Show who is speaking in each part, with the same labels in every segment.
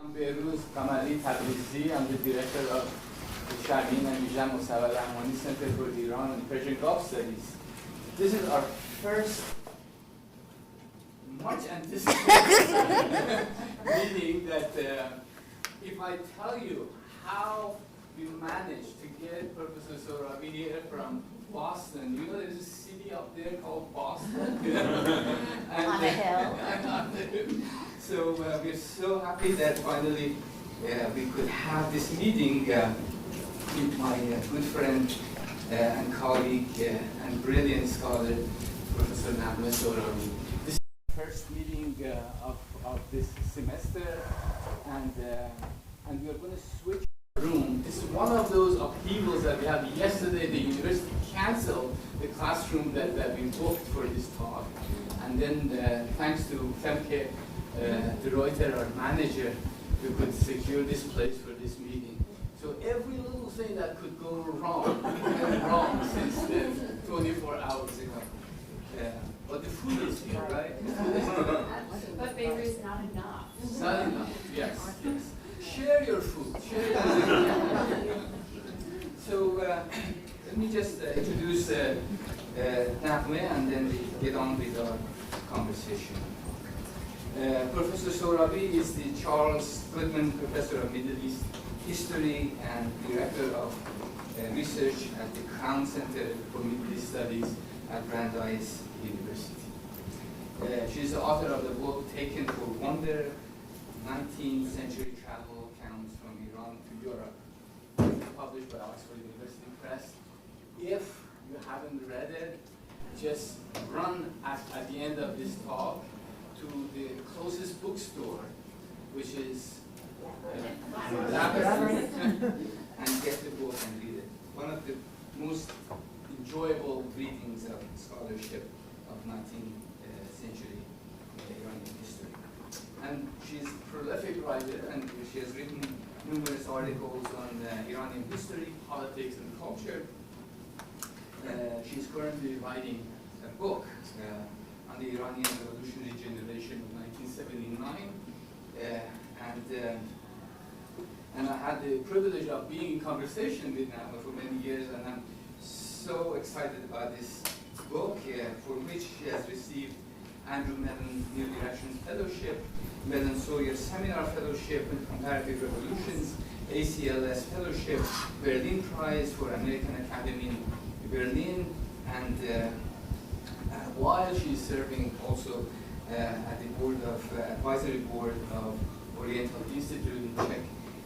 Speaker 1: I'm the director of the Sharmin Bijan Mossavar-Rahmani Center for Iran and Persian Gulf Studies. This is our first much anticipated meeting that if I tell you how we managed to get Professor Sohrabi here from Boston, you know there's a city up there called Boston. And,
Speaker 2: on a hill.
Speaker 1: So we're so happy that finally we could have this meeting with my good friend and colleague and brilliant scholar, Professor Naghmeh Sohrabi. This is the first meeting of this semester, and we are going to switch room. This is one of those upheavals that we had yesterday. The university canceled the classroom that we booked for this talk, and then thanks to Femke de Reuter, our manager, we could secure this place for this meeting. So every little thing that could go wrong went wrong since then, 24 hours ago. But the food is here, right?
Speaker 3: But maybe it's not enough.
Speaker 1: It's not enough, yes. Share your food. Share your food. So let me just introduce Naghmeh, and then we get on with our conversation. Professor Sohrabi is the Charles Goodman Professor of Middle East History and Director of Research at the Crown Center for Middle East Studies at Brandeis University. She is the author of the book Taken for Wonder, 19th Century Travel Accounts from Iran to Europe, published by Oxford University Press. If you haven't read it, just run at the end of this talk to the closest bookstore, which is and get the book and read it. One of the most enjoyable readings of scholarship of 19th century Iranian history. And she's a prolific writer, and she has written numerous articles on Iranian history, politics, and culture. She's currently writing a book on the Iranian revolutionary generation of 1979, and I had the privilege of being in conversation with Naghmeh for many years, and I'm so excited about this book, for which she has received Andrew Mellon New Directions Fellowship, Mellon Sawyer Seminar Fellowship in Comparative Revolutions, ACLS Fellowship, Berlin Prize for American Academy in Berlin, and while she's serving also at the advisory board of Oriental Institute in Czech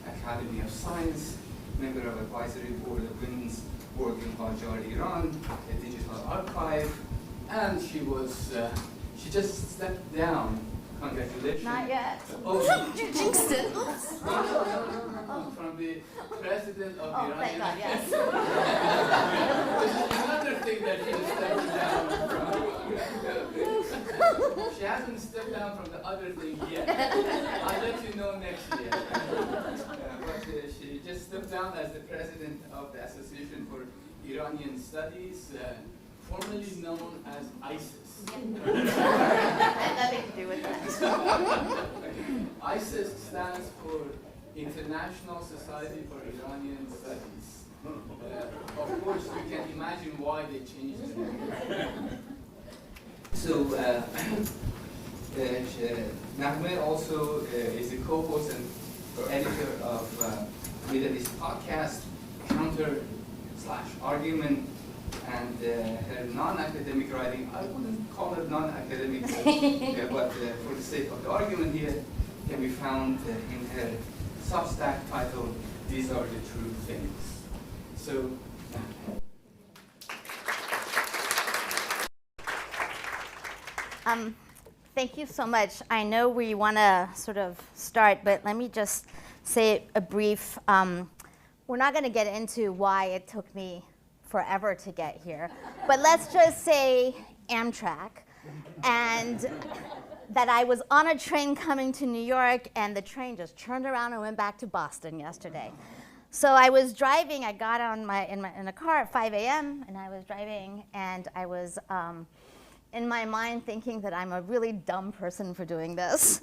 Speaker 1: Academy of Science, member of advisory board of Women's Work in Qajar, Iran, a digital archive, and she just stepped down. Congratulations.
Speaker 2: Not yet.
Speaker 1: Oh,
Speaker 2: You jinxed it.
Speaker 1: no. From the president of
Speaker 2: Oh,
Speaker 1: Iran.
Speaker 2: thank God, yes.
Speaker 1: This is another thing that she stepped down from. She hasn't stepped down from the other thing yet. I'll let you know next year. But she just stepped down as the president of the Association for Iranian Studies, formerly known as ISIS.
Speaker 2: Had nothing to do with that.
Speaker 1: ISIS stands for International Society for Iranian Studies. Of course, you can imagine why they changed the name. So, Naghmeh also is the co-host and editor of Middle East podcast, Counter/Argument, and her non-academic writing, I wouldn't call it non-academic, but for the sake of the argument here, can be found in her Substack titled, These Are the True Things. So,
Speaker 2: Thank you so much. I know we want to sort of start, but let me just say a brief, we're not going to get into why it took me forever to get here, but let's just say Amtrak, and that I was on a train coming to New York, and the train just turned around and went back to Boston yesterday. So I was driving, I got on in a car at 5 a.m., and I was driving, and I was in my mind thinking that I'm a really dumb person for doing this.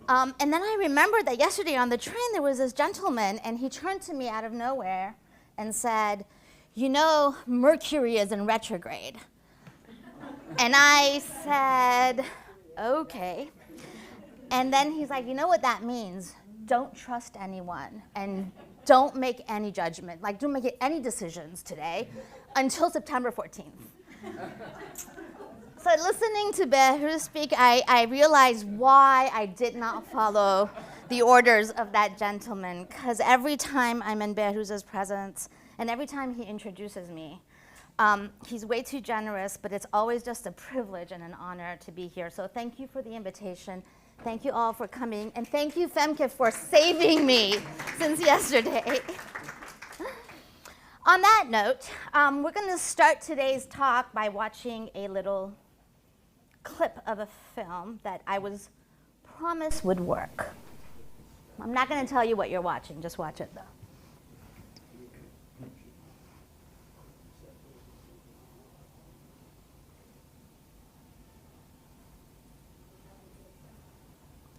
Speaker 2: And then I remembered that yesterday on the train there was this gentleman, and he turned to me out of nowhere and said, "You know, Mercury is in retrograde." And I said, "Okay." And then he's like, "You know what that means? Don't trust anyone, and don't make any judgment. Like, don't make any decisions today until September 14th. So listening to Behruz speak, I realized why I did not follow the orders of that gentleman, because every time I'm in Behruz's presence, and every time he introduces me, he's way too generous, but it's always just a privilege and an honor to be here. So thank you for the invitation. Thank you all for coming, and thank you, Femke, for saving me since yesterday. On that note, we're going to start today's talk by watching a little clip of a film that I was promised would work. I'm not going to tell you what you're watching, just watch it though.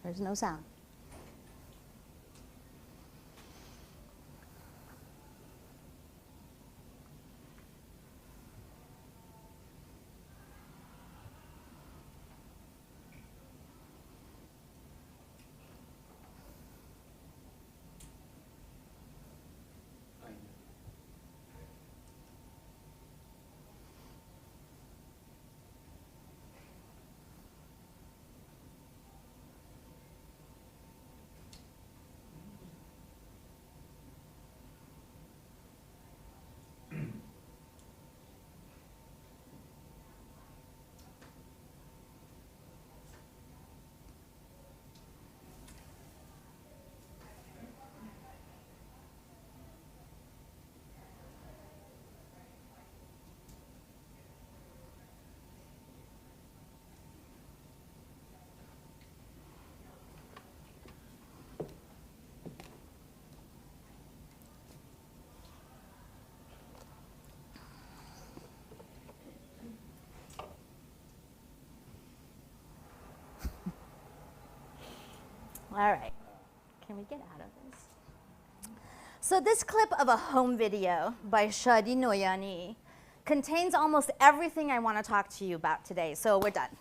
Speaker 2: There's no sound. All right, can we get out of this? So this clip of a home video by Shadi Noyani contains almost everything I want to talk to you about today, so we're done.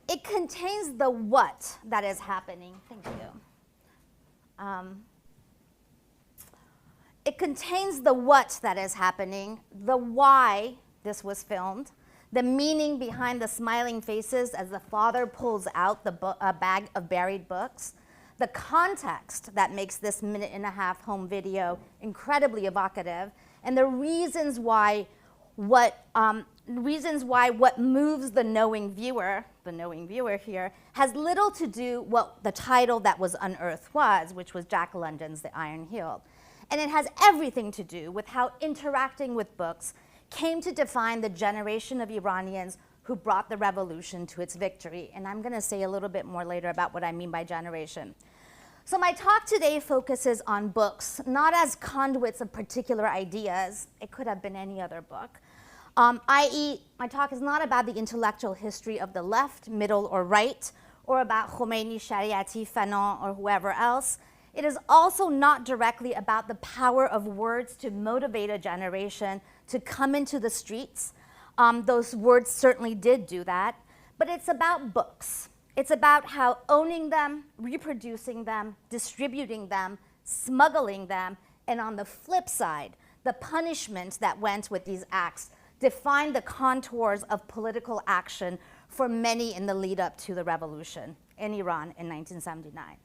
Speaker 2: It contains the what that is happening. Thank you. It contains the what that is happening, the why this was filmed, the meaning behind the smiling faces as the father pulls out a bag of buried books, the context that makes this minute-and-a-half home video incredibly evocative, and the reasons why what moves the knowing viewer here, has little to do what the title that was unearthed was, which was Jack London's The Iron Heel. And it has everything to do with how interacting with books came to define the generation of Iranians who brought the revolution to its victory. And I'm going to say a little bit more later about what I mean by generation. So my talk today focuses on books, not as conduits of particular ideas. It could have been any other book. I.e., my talk is not about the intellectual history of the left, middle, or right, or about Khomeini, Shariati, Fanon, or whoever else. It is also not directly about the power of words to motivate a generation to come into the streets. Those words certainly did do that. But it's about books. It's about how owning them, reproducing them, distributing them, smuggling them, and on the flip side, the punishment that went with these acts defined the contours of political action for many in the lead up to the revolution in Iran in 1979.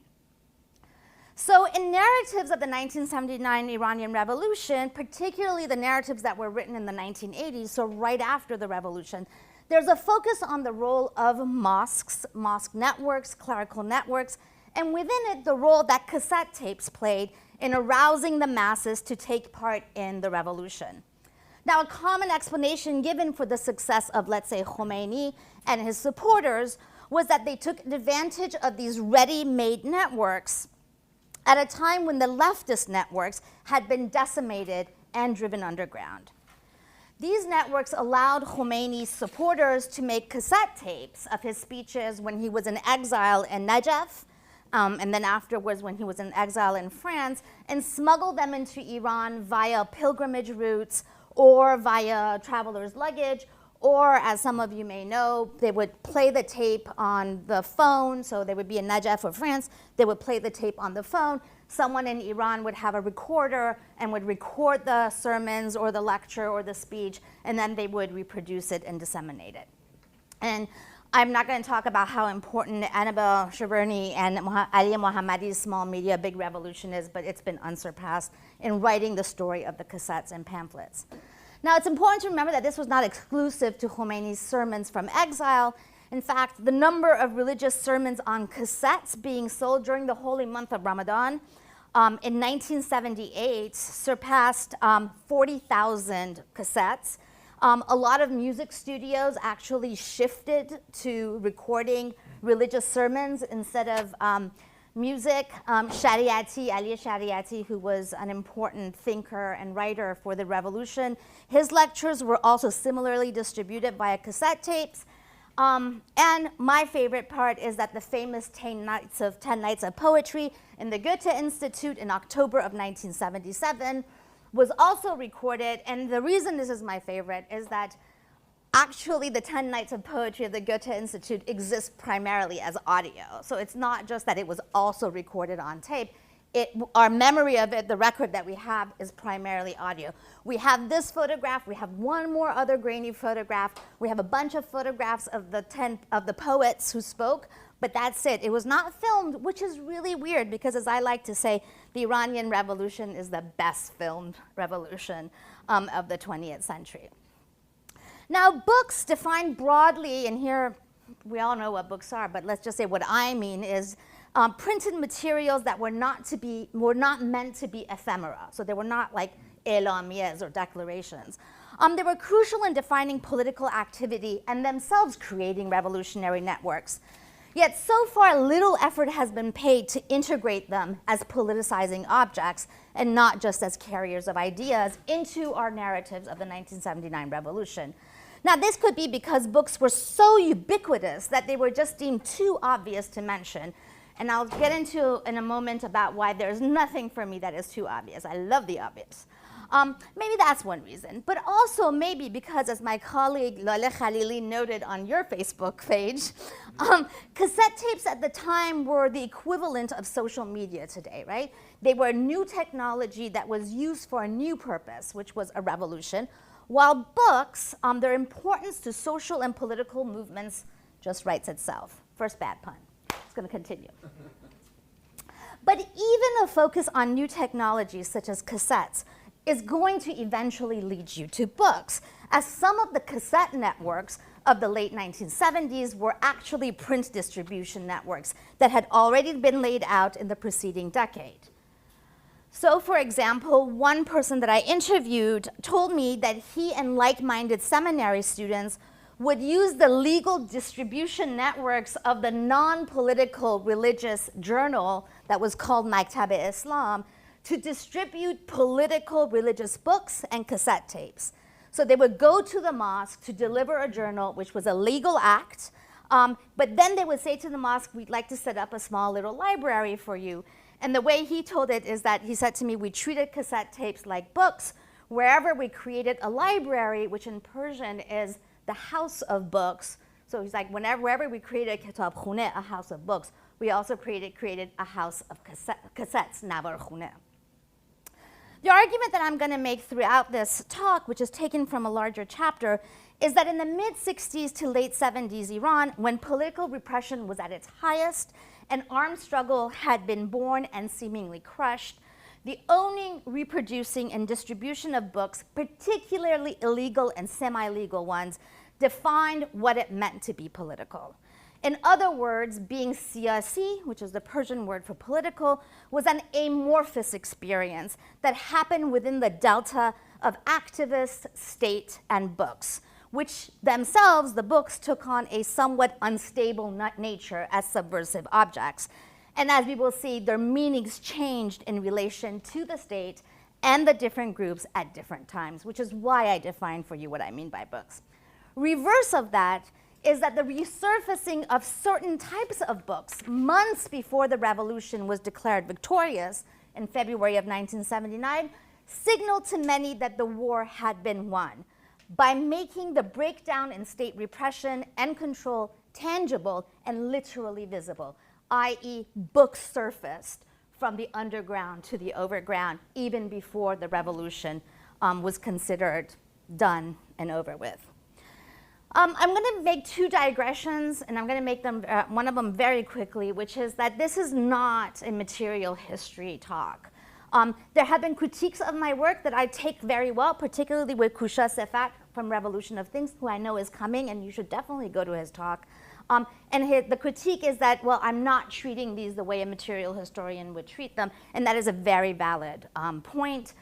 Speaker 2: So in narratives of the 1979 Iranian Revolution, particularly the narratives that were written in the 1980s, so right after the revolution, there's a focus on the role of mosques, mosque networks, clerical networks, and within it, the role that cassette tapes played in arousing the masses to take part in the revolution. Now, a common explanation given for the success of, let's say, Khomeini and his supporters was that they took advantage of these ready-made networks at a time when the leftist networks had been decimated and driven underground. These networks allowed Khomeini's supporters to make cassette tapes of his speeches when he was in exile in Najaf, and then afterwards when he was in exile in France, and smuggle them into Iran via pilgrimage routes or via traveler's luggage, or as some of you may know, they would play the tape on the phone, so they would be in Najaf or France, they would play the tape on the phone. Someone in Iran would have a recorder and would record the sermons or the lecture or the speech, and then they would reproduce it and disseminate it. And I'm not going to talk about how important Annabelle Sherburne and Ali Mohammadi's Small Media Big Revolution is, but it's been unsurpassed in writing the story of the cassettes and pamphlets. Now, it's important to remember that this was not exclusive to Khomeini's sermons from exile. In fact, the number of religious sermons on cassettes being sold during the holy month of Ramadan in 1978 surpassed 40,000 cassettes. A lot of music studios actually shifted to recording religious sermons instead of music. Shariati, Ali Shariati, who was an important thinker and writer for the revolution, his lectures were also similarly distributed via cassette tapes. And my favorite part is that the famous 10 Nights of Poetry in the Goethe Institute in October of 1977 was also recorded. And the reason this is my favorite is that actually the 10 Nights of Poetry of the Goethe Institute exists primarily as audio. So it's not just that it was also recorded on tape. Our memory of it, the record that we have, is primarily audio. We have this photograph. We have one more other grainy photograph. We have a bunch of photographs of the poets who spoke, but that's it. It was not filmed, which is really weird because, as I like to say, the Iranian Revolution is the best filmed revolution of the 20th century. Now, books defined broadly, and here we all know what books are, but let's just say what I mean is printed materials that were not meant to be ephemera. So they were not like elamiyas or declarations. They were crucial in defining political activity and themselves creating revolutionary networks. Yet so far, little effort has been paid to integrate them as politicizing objects and not just as carriers of ideas into our narratives of the 1979 revolution. Now, this could be because books were so ubiquitous that they were just deemed too obvious to mention. And I'll get into in a moment about why there's nothing for me that is too obvious. I love the obvious. Maybe that's one reason. But also maybe because, as my colleague Lale Khalili noted on your Facebook page, cassette tapes at the time were the equivalent of social media today, right? They were new technology that was used for a new purpose, which was a revolution, while books, their importance to social and political movements just writes itself. First bad pun. It's going to continue. But even a focus on new technologies such as cassettes is going to eventually lead you to books, as some of the cassette networks of the late 1970s were actually print distribution networks that had already been laid out in the preceding decade. So, for example, one person that I interviewed told me that he and like-minded seminary students would use the legal distribution networks of the non-political religious journal that was called Maktab-e-Islam to distribute political religious books and cassette tapes. So they would go to the mosque to deliver a journal, which was a legal act, but then they would say to the mosque, we'd like to set up a small little library for you. And the way he told it is that he said to me, we treated cassette tapes like books. Wherever we created a library, which in Persian is the house of books. So he's like, wherever we created kitab khune, a house of books, we also created a house of cassettes, navar khune. The argument that I'm going to make throughout this talk, which is taken from a larger chapter, is that in the mid-60s to late 70s Iran, when political repression was at its highest, an armed struggle had been born and seemingly crushed, the owning, reproducing, and distribution of books, particularly illegal and semi-legal ones, defined what it meant to be political. In other words, being siyasi, which is the Persian word for political, was an amorphous experience that happened within the delta of activists, state, and books, which themselves, the books, took on a somewhat unstable nature as subversive objects. And as we will see, their meanings changed in relation to the state and the different groups at different times, which is why I define for you what I mean by books. Reverse of that is that the resurfacing of certain types of books months before the revolution was declared victorious in February of 1979 signaled to many that the war had been won by making the breakdown in state repression and control tangible and literally visible, i.e. books surfaced from the underground to the overground even before the revolution was considered done and over with. I'm going to make two digressions, and I'm going to make them, one of them very quickly, which is that this is not a material history talk. There have been critiques of my work that I take very well, particularly with Kusha Sefat from Revolution of Things, who I know is coming, and you should definitely go to his talk. The critique is that, well, I'm not treating these the way a material historian would treat them, and that is a very valid point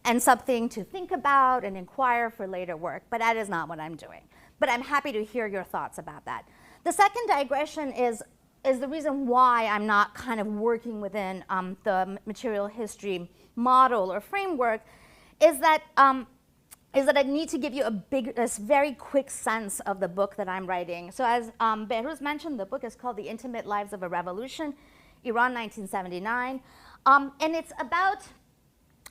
Speaker 2: and something to think about and inquire for later work, but that is not what I'm doing. But I'm happy to hear your thoughts about that. The second digression is the reason why I'm not kind of working within the material history model or framework is that I need to give you a very quick sense of the book that I'm writing. So as Behruz mentioned, the book is called The Intimate Lives of a Revolution, Iran 1979. And it's about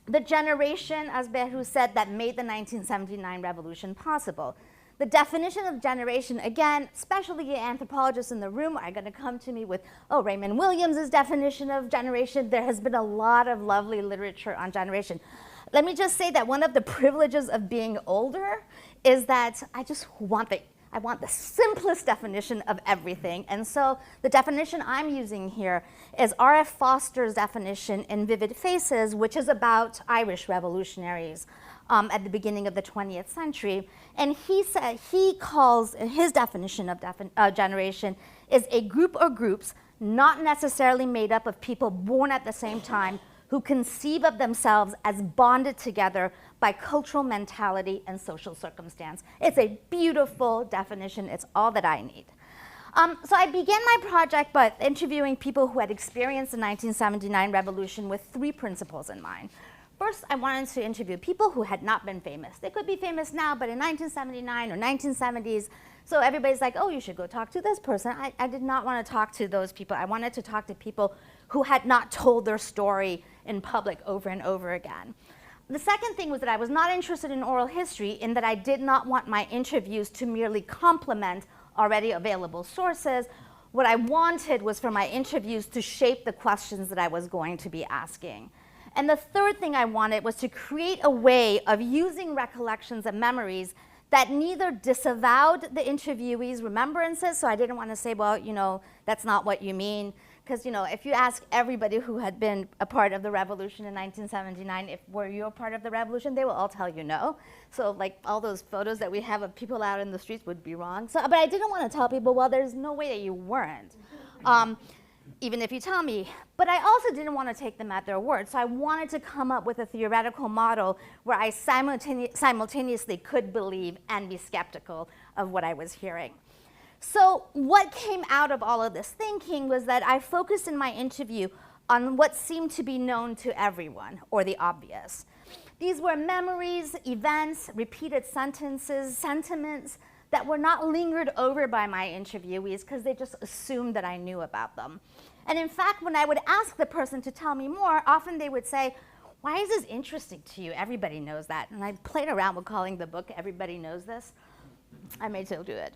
Speaker 2: the generation, as Behruz said, that made the 1979 revolution possible. The definition of generation, again, especially anthropologists in the room are going to come to me with, oh, Raymond Williams' definition of generation. There has been a lot of lovely literature on generation. Let me just say that one of the privileges of being older is that I want the simplest definition of everything. And so the definition I'm using here is R.F. Foster's definition in Vivid Faces, which is about Irish revolutionaries at the beginning of the 20th century. And he calls, his definition of generation is a group or groups not necessarily made up of people born at the same time who conceive of themselves as bonded together by cultural mentality and social circumstance. It's a beautiful definition. It's all that I need. So I began my project by interviewing people who had experienced the 1979 revolution with three principles in mind. First, I wanted to interview people who had not been famous. They could be famous now, but in 1979 or 1970s, so everybody's like, oh, you should go talk to this person. I did not want to talk to those people. I wanted to talk to people who had not told their story in public over and over again. The second thing was that I was not interested in oral history in that I did not want my interviews to merely complement already available sources. What I wanted was for my interviews to shape the questions that I was going to be asking. And the third thing I wanted was to create a way of using recollections and memories that neither disavowed the interviewee's remembrances, so I didn't want to say, well, you know, that's not what you mean. Because, you know, if you ask everybody who had been a part of the revolution in 1979, were you a part of the revolution, they will all tell you no. So, like, all those photos that we have of people out in the streets would be wrong. So, but I didn't want to tell people, well, there's no way that you weren't, even if you tell me. But I also didn't want to take them at their word. So I wanted to come up with a theoretical model where I simultaneously could believe and be skeptical of what I was hearing. So what came out of all of this thinking was that I focused in my interview on what seemed to be known to everyone, or the obvious. These were memories, events, repeated sentences, sentiments that were not lingered over by my interviewees because they just assumed that I knew about them. And in fact, when I would ask the person to tell me more, often they would say, why is this interesting to you? Everybody knows that. And I played around with calling the book Everybody Knows This. I may still do it.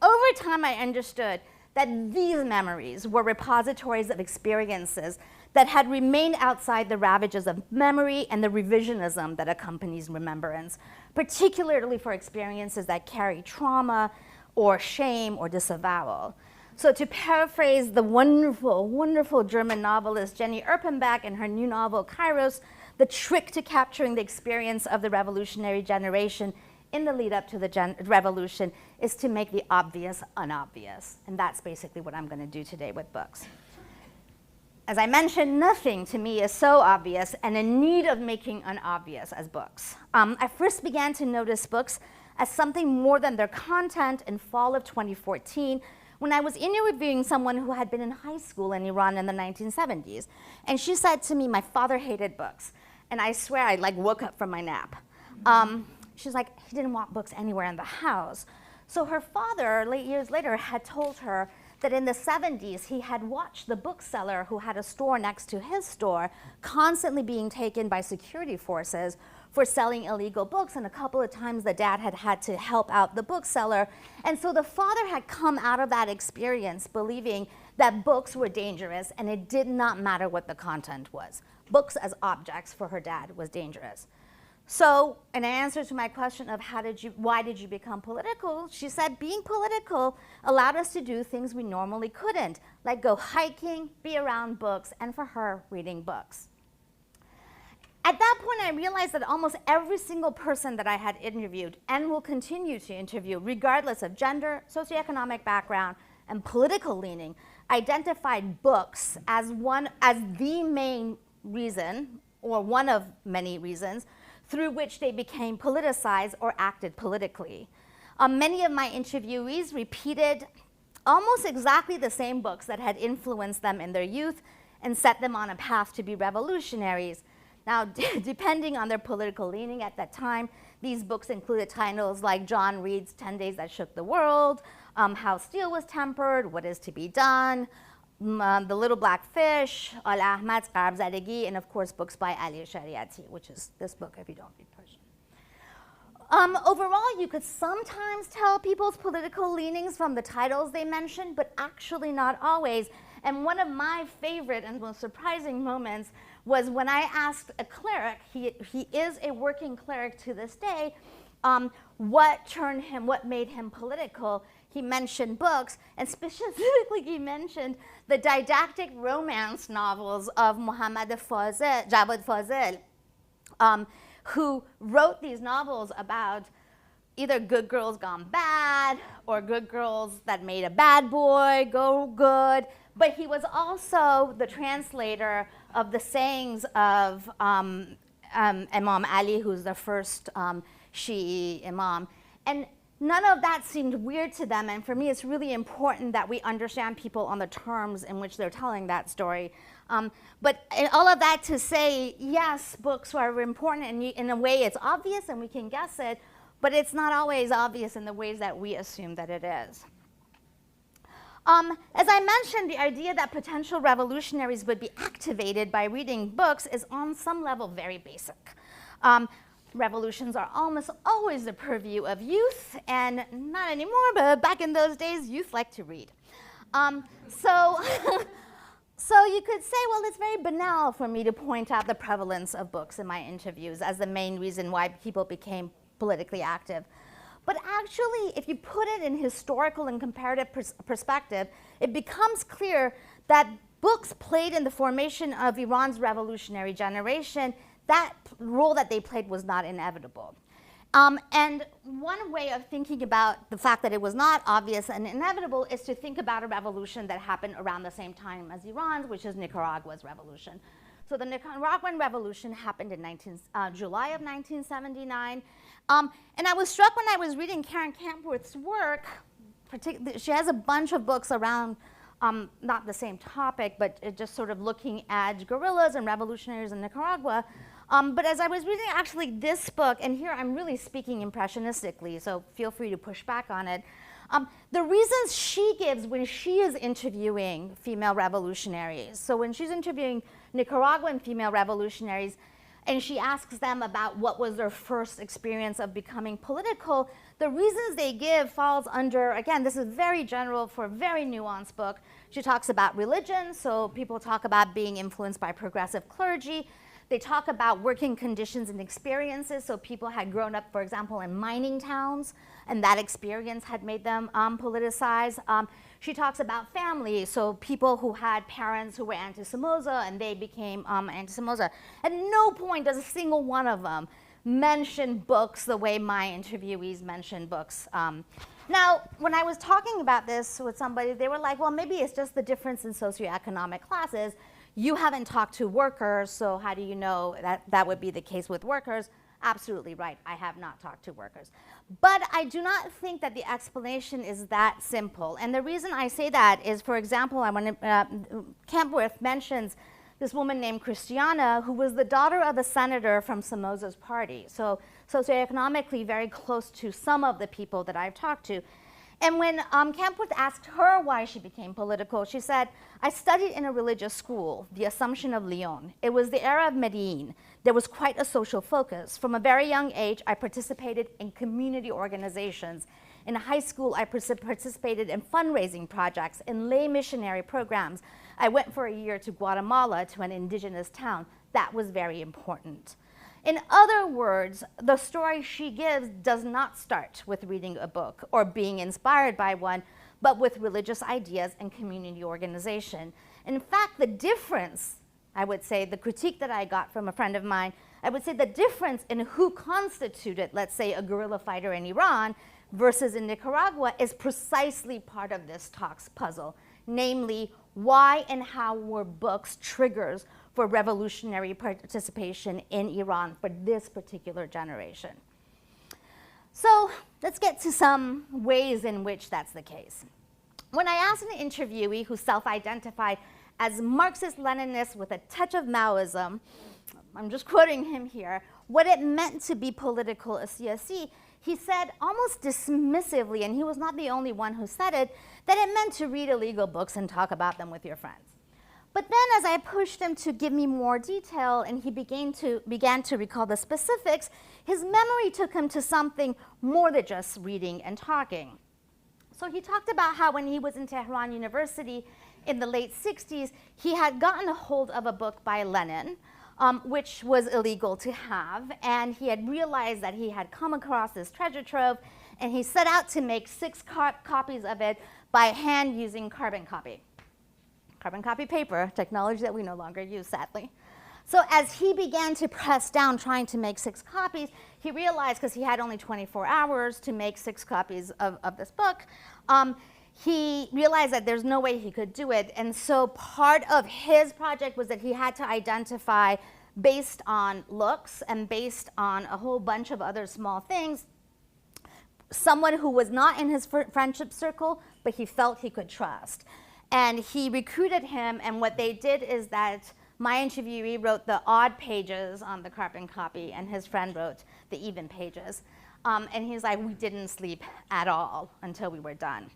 Speaker 2: Over time, I understood that these memories were repositories of experiences that had remained outside the ravages of memory and the revisionism that accompanies remembrance, particularly for experiences that carry trauma or shame or disavowal. So to paraphrase the wonderful, wonderful German novelist Jenny Erpenbach in her new novel, Kairos, the trick to capturing the experience of the revolutionary generation in the lead up to the revolution is to make the obvious unobvious. And that's basically what I'm going to do today with books. As I mentioned, nothing to me is so obvious and in need of making unobvious as books. I first began to notice books as something more than their content in fall of 2014 when I was interviewing someone who had been in high school in Iran in the 1970s. And she said to me, my father hated books. And I swear I like woke up from my nap. She's like, he didn't want books anywhere in the house. So her father, years later, had told her that in the 70s, he had watched the bookseller who had a store next to his store constantly being taken by security forces for selling illegal books, and a couple of times the dad had had to help out the bookseller. And so the father had come out of that experience believing that books were dangerous, and it did not matter what the content was. Books as objects for her dad was dangerous. So, in answer to my question of why did you become political, she said being political allowed us to do things we normally couldn't, like go hiking, be around books, and for her, reading books. At that point, I realized that almost every single person that I had interviewed and will continue to interview, regardless of gender, socioeconomic background, and political leaning, identified books as the main reason, or one of many reasons, through which they became politicized or acted politically. Many of my interviewees repeated almost exactly the same books that had influenced them in their youth and set them on a path to be revolutionaries. Now, depending on their political leaning at that time, these books included titles like John Reed's 10 Days That Shook the World, How Steel Was Tempered, What Is to Be Done, The Little Black Fish, Al Ahmad's Gharb Zadegi, and of course books by Ali Shariati, which is this book if you don't read Persian. Overall, you could sometimes tell people's political leanings from the titles they mentioned, but actually not always. And one of my favorite and most surprising moments was when I asked a cleric, he is a working cleric to this day, what made him political. He mentioned books, and specifically he mentioned the didactic romance novels of Javad Fazil, who wrote these novels about either good girls gone bad or good girls that made a bad boy go good. But he was also the translator of the sayings of Imam Ali, who's the first Shi'i imam. And none of that seemed weird to them, and for me it's really important that we understand people on the terms in which they're telling that story. But all of that to say, yes, books are important, and in a way it's obvious and we can guess it, but it's not always obvious in the ways that we assume that it is. As I mentioned, the idea that potential revolutionaries would be activated by reading books is on some level very basic. Revolutions are almost always the purview of youth, and not anymore, but back in those days, youth liked to read. So you could say, well, it's very banal for me to point out the prevalence of books in my interviews as the main reason why people became politically active. But actually, if you put it in historical and comparative perspective, it becomes clear that books played in the formation of Iran's revolutionary generation, that role that they played was not inevitable. And one way of thinking about the fact that it was not obvious and inevitable is to think about a revolution that happened around the same time as Iran's, which is Nicaragua's revolution. So the Nicaraguan revolution happened in July of 1979. And I was struck when I was reading Karen Kampworth's work. She has a bunch of books around not the same topic, but just sort of looking at guerrillas and revolutionaries in Nicaragua. But as I was reading actually this book, and here I'm really speaking impressionistically, so feel free to push back on it. The reasons she gives when she is interviewing female revolutionaries, so when she's interviewing Nicaraguan female revolutionaries, and she asks them about what was their first experience of becoming political, the reasons they give falls under, again, this is very general for a very nuanced book. She talks about religion, so people talk about being influenced by progressive clergy. They talk about working conditions and experiences, so people had grown up, for example, in mining towns, and that experience had made them politicized. She talks about family, so people who had parents who were anti-Somoza, and they became anti-Somoza. At no point does a single one of them mention books the way my interviewees mention books. Now, when I was talking about this with somebody, they were like, well, maybe it's just the difference in socioeconomic classes. You haven't talked to workers, so how do you know that that would be the case with workers? Absolutely right, I have not talked to workers. But I do not think that the explanation is that simple. And the reason I say that is, for example, Kampworth mentions this woman named Christiana, who was the daughter of a senator from Somoza's party, so socioeconomically very close to some of the people that I've talked to. And when Kampwirth asked her why she became political, she said, I studied in a religious school, the Assumption of Lyon. It was the era of Medellin. There was quite a social focus. From a very young age, I participated in community organizations. In high school, I participated in fundraising projects, in lay missionary programs. I went for a year to Guatemala, to an indigenous town. That was very important. In other words, the story she gives does not start with reading a book or being inspired by one, but with religious ideas and community organization. In fact, the difference, I would say, the critique that I got from a friend of mine, I would say the difference in who constituted, let's say, a guerrilla fighter in Iran versus in Nicaragua is precisely part of this talk's puzzle, namely, why and how were books triggers for revolutionary participation in Iran for this particular generation. So let's get to some ways in which that's the case. When I asked an interviewee who self-identified as Marxist-Leninist with a touch of Maoism, I'm just quoting him here, what it meant to be political a CSE, he said almost dismissively, and he was not the only one who said it, that it meant to read illegal books and talk about them with your friends. But then as I pushed him to give me more detail and he began to recall the specifics, his memory took him to something more than just reading and talking. So he talked about how when he was in Tehran University in the late 60s, he had gotten a hold of a book by Lenin, which was illegal to have, and he had realized that he had come across this treasure trove, and he set out to make 6 copies of it by hand using carbon copy paper, technology that we no longer use, sadly. So as he began to press down trying to make 6 copies, he realized, because he had only 24 hours to make 6 copies of this book, he realized that there's no way he could do it. And so part of his project was that he had to identify, based on looks and based on a whole bunch of other small things, someone who was not in his friendship circle, but he felt he could trust. And he recruited him, and what they did is that my interviewee wrote the odd pages on the carbon copy, and his friend wrote the even pages. And he's like, we didn't sleep at all until we were done.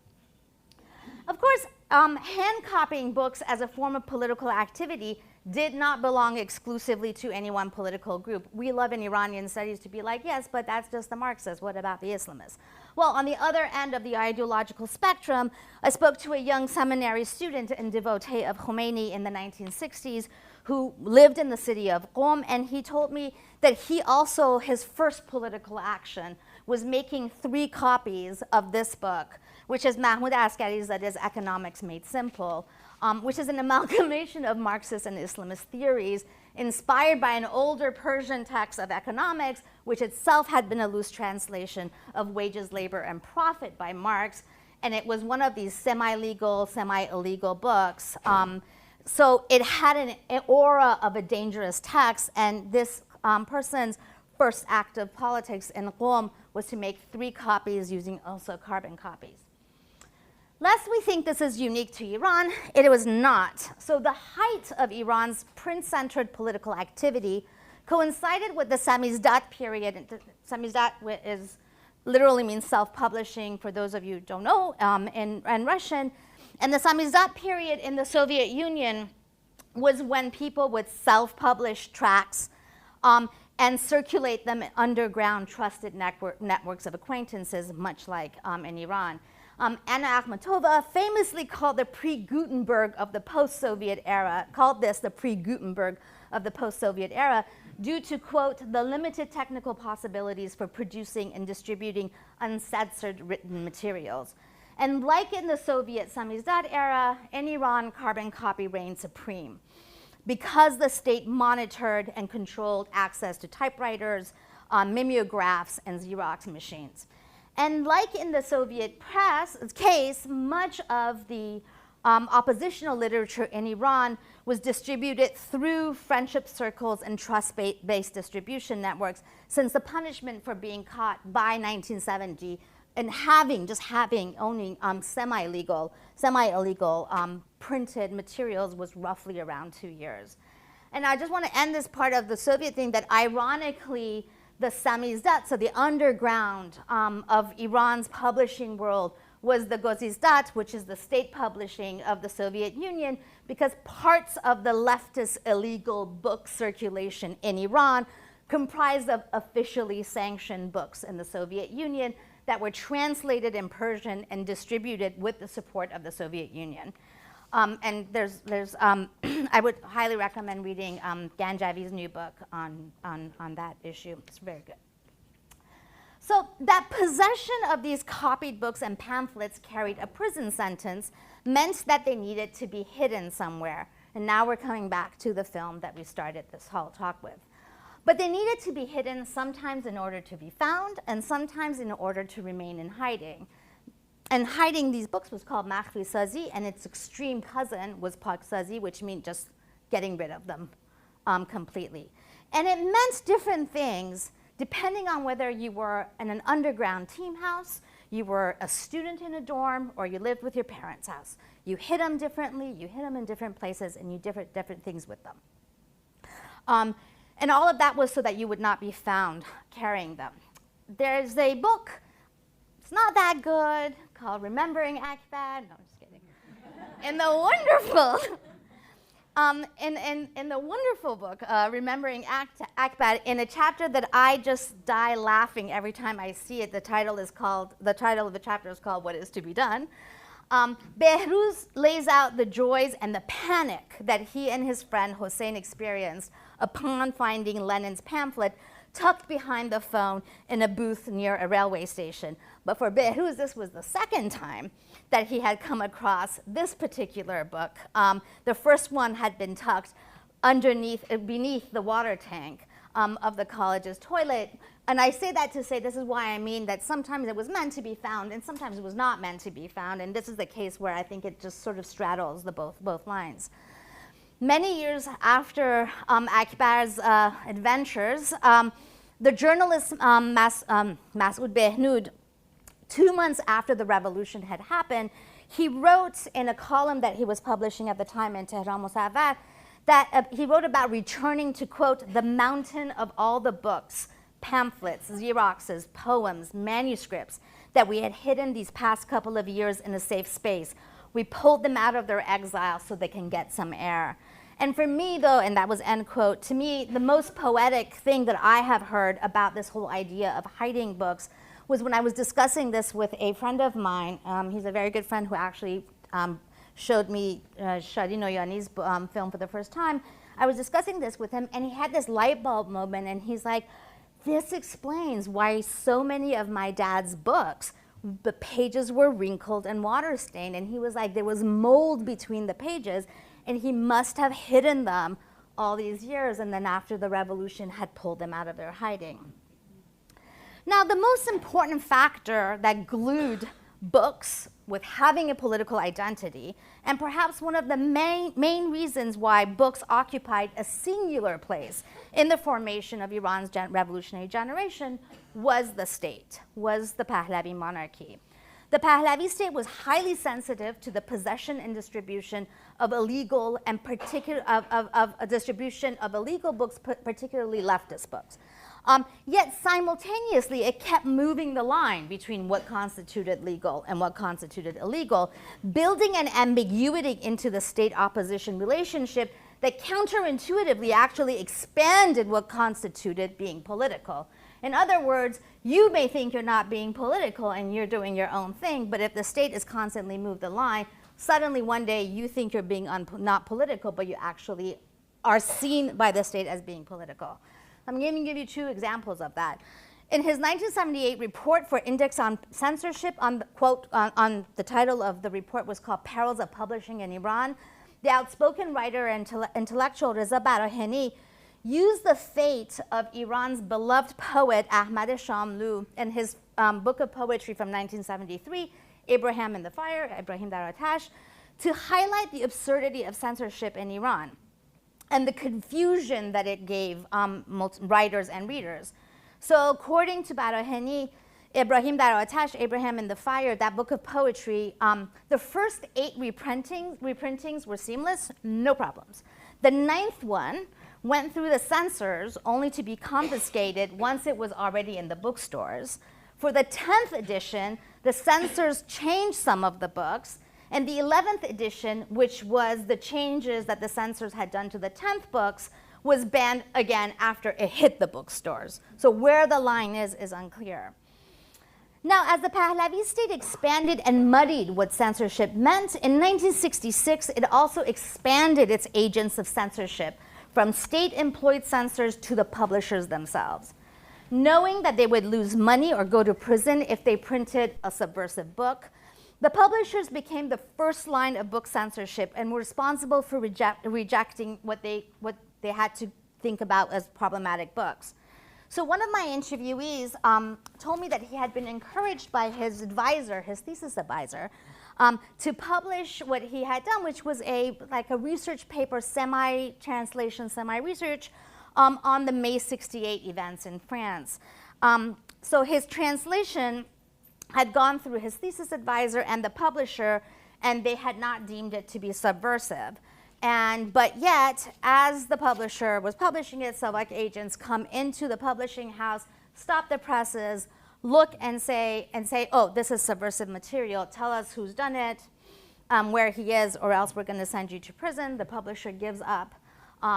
Speaker 2: Of course, hand copying books as a form of political activity did not belong exclusively to any one political group. We love in Iranian studies to be like, yes, but that's just the Marxists. What about the Islamists? Well, on the other end of the ideological spectrum, I spoke to a young seminary student and devotee of Khomeini in the 1960s who lived in the city of Qom, and he told me that he also, his first political action was making 3 copies of this book, which is Mahmoud Askarizade's Economics Made Simple, which is an amalgamation of Marxist and Islamist theories inspired by an older Persian text of economics, which itself had been a loose translation of Wages, Labor, and Profit by Marx. And it was one of these semi-legal, semi-illegal books. So it had an aura of a dangerous text, and this person's first act of politics in Qom was to make 3 copies using also carbon copies. Lest we think this is unique to Iran, it was not. So the height of Iran's prince-centered political activity coincided with the Samizdat period. Samizdat literally means self-publishing, for those of you who don't know, in Russian. And the Samizdat period in the Soviet Union was when people would self-publish tracts and circulate them in underground trusted networks of acquaintances, much like in Iran. Anna Akhmatova famously called the pre-Gutenberg of the post-Soviet era, called this the pre-Gutenberg of the post-Soviet era, due to, quote, the limited technical possibilities for producing and distributing uncensored written materials. And like in the Soviet Samizdat era, in Iran, carbon copy reigned supreme, because the state monitored and controlled access to typewriters, mimeographs, and Xerox machines. And like in the Soviet press case, much of the oppositional literature in Iran was distributed through friendship circles and trust-based distribution networks, since the punishment for being caught by 1970 and owning semi-illegal printed materials was roughly around 2 years. And I just want to end this part of the Soviet thing that ironically, the samizdat, so the underground of Iran's publishing world, was the Gozizdat, which is the state publishing of the Soviet Union, because parts of the leftist illegal book circulation in Iran comprised of officially sanctioned books in the Soviet Union that were translated in Persian and distributed with the support of the Soviet Union. And I would highly recommend reading Ganjavi's new book on that issue. It's very good. So that possession of these copied books and pamphlets carried a prison sentence meant that they needed to be hidden somewhere. And now we're coming back to the film that we started this whole talk with. But they needed to be hidden sometimes in order to be found and sometimes in order to remain in hiding. And hiding these books was called makhfi sazi, and its extreme cousin was pak sazi, which means just getting rid of them completely. And it meant different things depending on whether you were in an underground team house, you were a student in a dorm, or you lived with your parents' house. You hid them differently, you hid them in different places, and you did different things with them. And all of that was so that you would not be found carrying them. There's a book, it's not that good, called Remembering Akbar. No, I'm just kidding. In the wonderful book, Remembering Akbar, in a chapter that I just die laughing every time I see it, the title of the chapter is called What Is to Be Done. Behruz lays out the joys and the panic that he and his friend Hossein experienced upon finding Lenin's pamphlet tucked behind the phone in a booth near a railway station. But for Behruz, this was the second time that he had come across this particular book. The first one had been tucked beneath the water tank of the college's toilet. And I say that to say this is why I mean that sometimes it was meant to be found and sometimes it was not meant to be found. And this is the case where I think it just sort of straddles the both lines. Many years after Akbar's adventures, the journalist Masoud Behnoud, 2 months after the revolution had happened, he wrote in a column that he was publishing at the time in Tehran Musawwar that he wrote about returning to, quote, the mountain of all the books, pamphlets, Xeroxes, poems, manuscripts that we had hidden these past couple of years in a safe space. We pulled them out of their exile so they can get some air. And for me, though, and that was end quote, to me, the most poetic thing that I have heard about this whole idea of hiding books was when I was discussing this with a friend of mine. He's a very good friend who actually showed me Shadi Noyani's film for the first time. I was discussing this with him, and he had this light bulb moment, and he's like, this explains why so many of my dad's books, the pages were wrinkled and water stained, and he was like, there was mold between the pages, and he must have hidden them all these years, and then after the revolution had pulled them out of their hiding. Now, the most important factor that glued books with having a political identity, and perhaps one of the main reasons why books occupied a singular place in the formation of Iran's revolutionary generation, was the state, was the Pahlavi monarchy. The Pahlavi state was highly sensitive to the possession and distribution of illegal and distribution of illegal books, particularly leftist books. Yet simultaneously, it kept moving the line between what constituted legal and what constituted illegal, building an ambiguity into the state-opposition relationship that counterintuitively actually expanded what constituted being political. In other words, you may think you're not being political and you're doing your own thing, but if the state is constantly moved the line, suddenly one day you think you're being not political, but you actually are seen by the state as being political. I'm going to give you 2 examples of that. In his 1978 report for Index on Censorship, on the title of the report was called Perils of Publishing in Iran, the outspoken writer and intellectual Reza Baraheni used the fate of Iran's beloved poet Ahmad Shamlou in his book of poetry from 1973, Abraham in the Fire, Ibrahim Dar Atash, to highlight the absurdity of censorship in Iran and the confusion that it gave writers and readers. So according to Baraheni, Ibrahim Dar Atash, Abraham in the Fire, that book of poetry, the first 8 reprintings were seamless, no problems. The 9th one went through the censors only to be confiscated once it was already in the bookstores. For the 10th edition, the censors changed some of the books, and the 11th edition, which was the changes that the censors had done to the 10th books, was banned again after it hit the bookstores. So where the line is unclear. Now, as the Pahlavi state expanded and muddied what censorship meant, in 1966, it also expanded its agents of censorship from state-employed censors to the publishers themselves. Knowing that they would lose money or go to prison if they printed a subversive book, the publishers became the first line of book censorship and were responsible for rejecting what they had to think about as problematic books. So one of my interviewees told me that he had been encouraged by his advisor, his thesis advisor, to publish what he had done, which was like a research paper, semi-translation, semi-research, on the May 68 events in France. So his translation had gone through his thesis advisor and the publisher, and they had not deemed it to be subversive. But yet, as the publisher was publishing it, Slovak agents come into the publishing house, stop the presses, look and say, oh, this is subversive material, tell us who's done it, where he is, or else we're going to send you to prison. The publisher gives up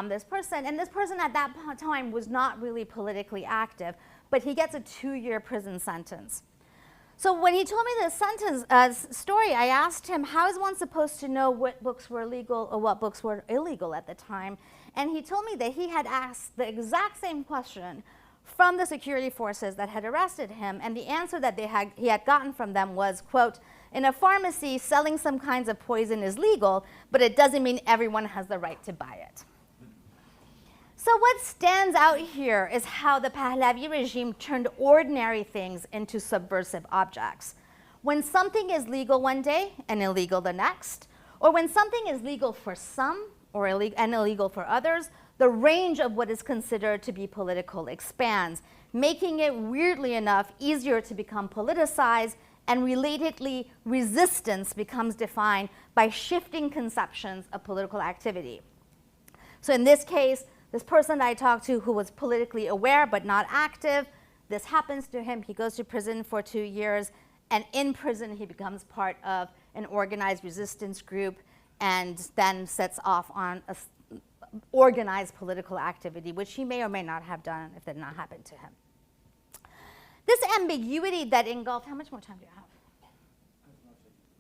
Speaker 2: this person, and this person at that time was not really politically active, but he gets a 2-year prison sentence. So when he told me this story, I asked him, how is one supposed to know what books were legal or what books were illegal at the time? And he told me that he had asked the exact same question from the security forces that had arrested him, and the answer that he had gotten from them was, quote, in a pharmacy, selling some kinds of poison is legal, but it doesn't mean everyone has the right to buy it. So what stands out here is how the Pahlavi regime turned ordinary things into subversive objects. When something is legal one day and illegal the next, or when something is legal for some and illegal for others, the range of what is considered to be political expands, making it, weirdly enough, easier to become politicized, and relatedly, resistance becomes defined by shifting conceptions of political activity. So in this case, this person that I talked to who was politically aware but not active, this happens to him. He goes to prison for 2 years, and in prison he becomes part of an organized resistance group and then sets off on a organized political activity, which he may or may not have done if it did not happen to him. This ambiguity that engulfed, how much more time do you have?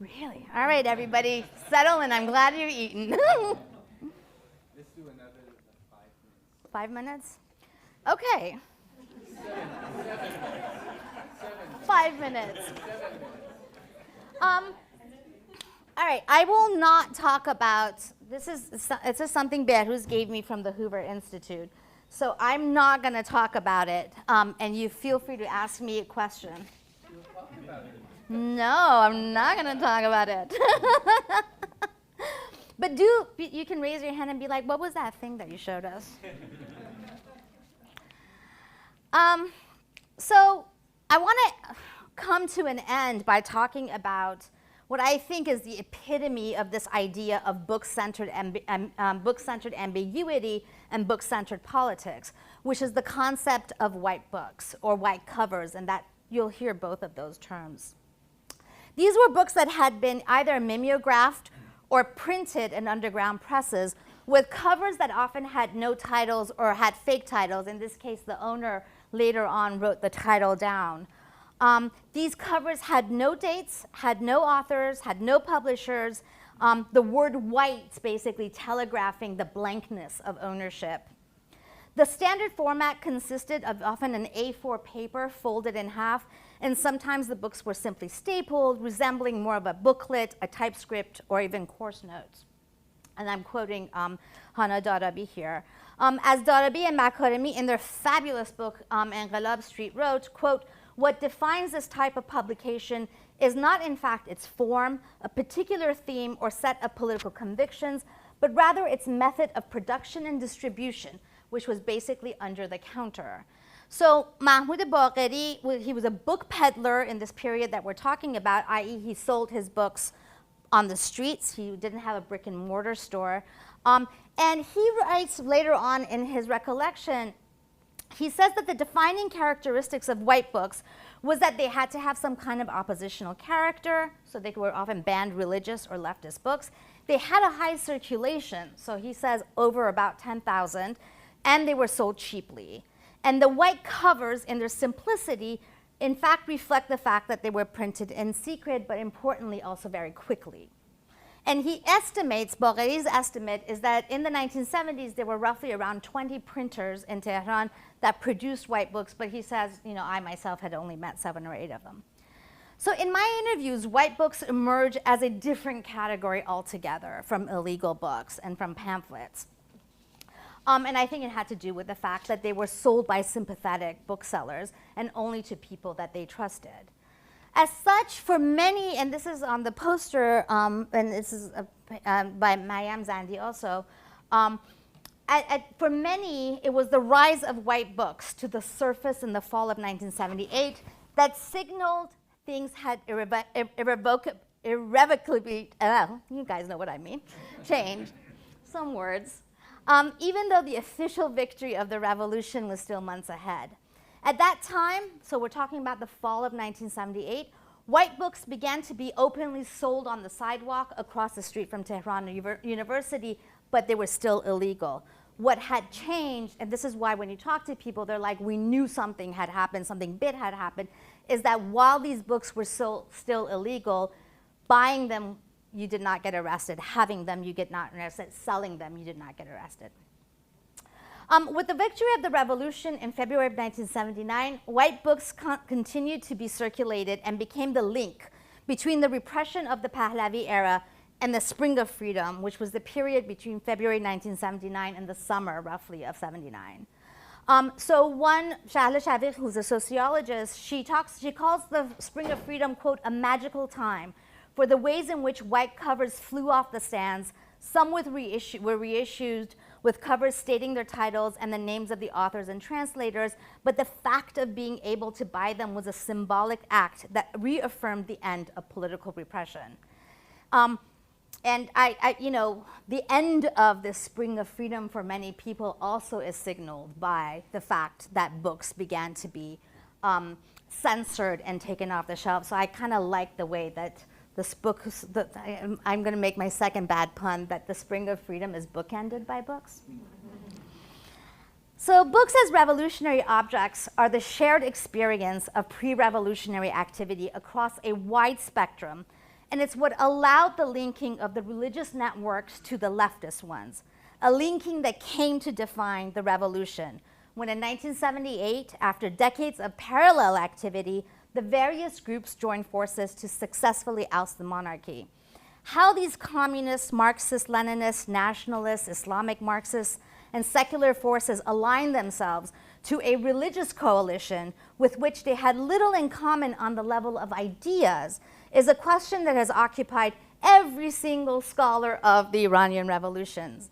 Speaker 2: Really? All right, everybody, settle in. I'm glad you're eating.
Speaker 1: Let's do another 5 minutes.
Speaker 2: 5 minutes? Okay. 5 minutes. All right, I will not talk about, this is something Behruz gave me from the Hoover Institute. So I'm not going to talk about it, and you feel free to ask me a question.
Speaker 1: You'll talk about it.
Speaker 2: No, I'm not going to talk about it. But you can raise your hand and be like, what was that thing that you showed us? So I want to come to an end by talking about what I think is the epitome of this idea of book-centered ambiguity and book-centered politics, which is the concept of white books or white covers, and that you'll hear both of those terms. These were books that had been either mimeographed or printed in underground presses with covers that often had no titles or had fake titles. In this case, the owner later on wrote the title down. These covers had no dates, had no authors, had no publishers. The word white basically telegraphing the blankness of ownership. The standard format consisted of often an A4 paper folded in half, and sometimes the books were simply stapled, resembling more of a booklet, a typescript, or even course notes. And I'm quoting Hana Darabi here. As Darabi and Makaremi in their fabulous book, Enqilab Street wrote, quote, what defines this type of publication is not in fact its form, a particular theme, or set of political convictions, but rather its method of production and distribution, which was basically under the counter. So Mahmoud Baqeri, he was a book peddler in this period that we're talking about, i.e. he sold his books on the streets. He didn't have a brick and mortar store. And he writes later on in his recollection, he says that the defining characteristics of white books was that they had to have some kind of oppositional character, so they were often banned religious or leftist books. They had a high circulation, so he says over about 10,000, and they were sold cheaply. And the white covers, in their simplicity, in fact reflect the fact that they were printed in secret, but importantly also very quickly. And he estimates, Bagheri's estimate is that in the 1970s, there were roughly around 20 printers in Tehran that produced white books, but he says, I myself had only met 7 or 8 of them. So in my interviews, white books emerge as a different category altogether from illegal books and from pamphlets. And I think it had to do with the fact that they were sold by sympathetic booksellers and only to people that they trusted. As such, for many, and this is on the poster, and this is by Mayam Zandi also, for many, it was the rise of white books to the surface in the fall of 1978 that signaled things had irrevocably, you guys know what I mean, changed, some words, even though the official victory of the revolution was still months ahead. At that time, so we're talking about the fall of 1978, white books began to be openly sold on the sidewalk across the street from Tehran University, but they were still illegal. What had changed, and this is why when you talk to people, they're like, we knew something had happened, something big had happened, is that while these books were still illegal, buying them, you did not get arrested. Having them, you get not arrested. Selling them, you did not get arrested. With the victory of the revolution in February of 1979, white books continued to be circulated and became the link between the repression of the Pahlavi era and the spring of freedom, which was the period between February 1979 and the summer, roughly, of 79. So one, Shahle Shafiq, who's a sociologist, she calls the spring of freedom, quote, a magical time for the ways in which white covers flew off the stands. Some were reissued with covers stating their titles and the names of the authors and translators, but the fact of being able to buy them was a symbolic act that reaffirmed the end of political repression. And the end of this spring of freedom for many people also is signaled by the fact that books began to be censored and taken off the shelf. So I kind of like the way that this book, I'm going to make my second bad pun, that the spring of freedom is bookended by books. So books as revolutionary objects are the shared experience of pre-revolutionary activity across a wide spectrum, and it's what allowed the linking of the religious networks to the leftist ones, a linking that came to define the revolution, when in 1978, after decades of parallel activity, the various groups joined forces to successfully oust the monarchy. How these communists, Marxists, Leninists, nationalists, Islamic Marxists, and secular forces aligned themselves to a religious coalition with which they had little in common on the level of ideas is a question that has occupied every single scholar of the Iranian revolution.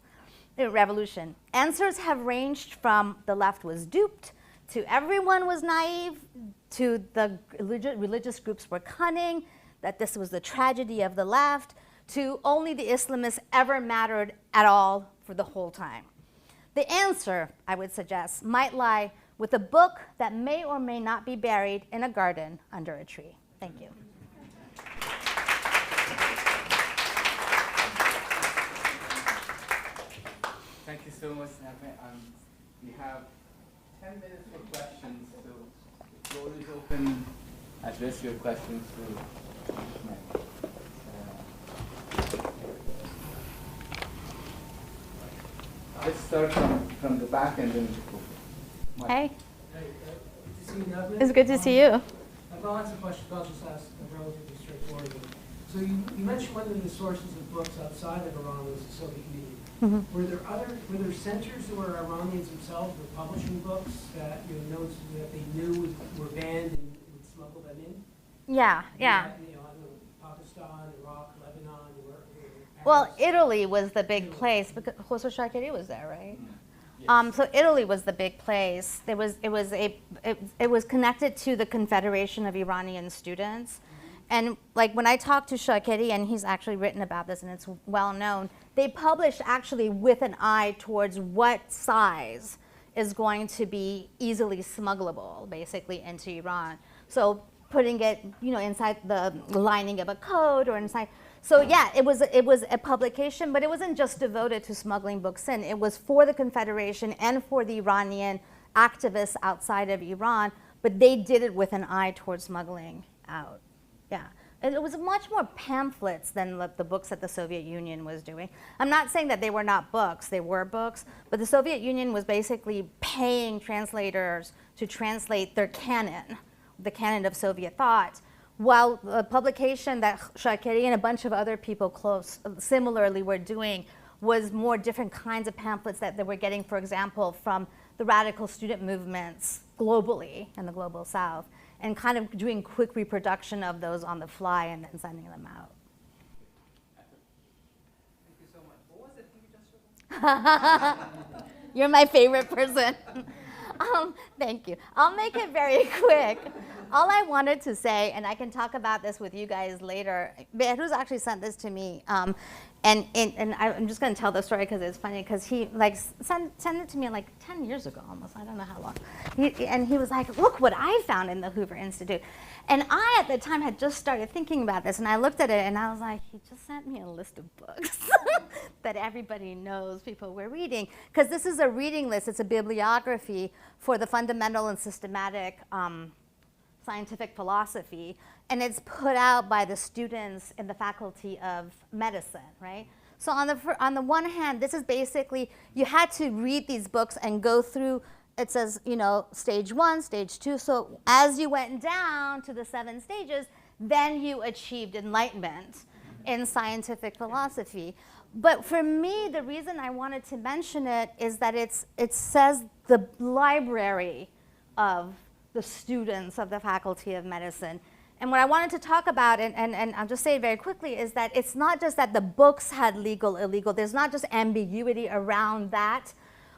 Speaker 2: Answers have ranged from the left was duped, to everyone was naive, to the religious groups were cunning, that this was the tragedy of the left, to only the Islamists ever mattered at all for the whole time. The answer, I would suggest, might lie with a book that may or may not be buried in a garden under a tree. Thank you.
Speaker 1: Thank you so much, Naghmeh. We have 10 minutes for questions, so the floor is open. Address your questions to Naghmeh. Let's start from the back and then go.
Speaker 2: Hey.
Speaker 4: Good to see you, Naghmeh.
Speaker 2: It's good to see you.
Speaker 4: I've got lots of questions. I'll just ask a relatively straightforward one. So you mentioned one of the sources of books outside of Iran was the Soviet Union.
Speaker 2: Mm-hmm.
Speaker 4: Were there centers where Iranians themselves were publishing books that notes that they knew were banned and would smuggle them in?
Speaker 2: Yeah.
Speaker 4: I don't know, Pakistan, Iraq, Lebanon,
Speaker 2: Well, Italy was the big place because Khosrow Shakiri was there, right?
Speaker 1: Yes.
Speaker 2: So Italy was the big place. It was connected to the Confederation of Iranian Students, And like when I talked to Shakeri, and he's actually written about this and it's well known, they published actually with an eye towards what size is going to be easily smuggleable, basically, into Iran. So putting it, inside the lining of a code or inside. So yeah, it was a publication, but it wasn't just devoted to smuggling books in. It was for the Confederation and for the Iranian activists outside of Iran, but they did it with an eye towards smuggling out. Yeah. And it was much more pamphlets than the books that the Soviet Union was doing. I'm not saying that they were not books, they were books, but the Soviet Union was basically paying translators to translate their canon, the canon of Soviet thought, while the publication that Shakeri and a bunch of other people similarly were doing was more different kinds of pamphlets that they were getting, for example, from the radical student movements globally in the global south, and kind of doing quick reproduction of those on the fly and then sending them out.
Speaker 4: Thank you so much. What was it you just said?
Speaker 2: You're my favorite person. Thank you. I'll make it very quick. All I wanted to say, and I can talk about this with you guys later, Behruz actually sent this to me, and I'm just going to tell the story because it's funny, because he sent it to me like 10 years ago almost, I don't know how long. And he was like, look what I found in the Hoover Institute. And I, at the time, had just started thinking about this, and I looked at it, and I was like, he just sent me a list of books that everybody knows people were reading. Because this is a reading list. It's a bibliography for the fundamental and systematic scientific philosophy, and it's put out by the students in the Faculty of Medicine, right? So on the one hand, this is basically, you had to read these books and go through, it says, stage 1, stage 2. So as you went down to the 7 stages, then you achieved enlightenment in scientific philosophy. But for me, the reason I wanted to mention it is that it says the library of the students of the Faculty of Medicine. And what I wanted to talk about, and I'll just say it very quickly, is that it's not just that the books had legal, illegal. There's not just ambiguity around that,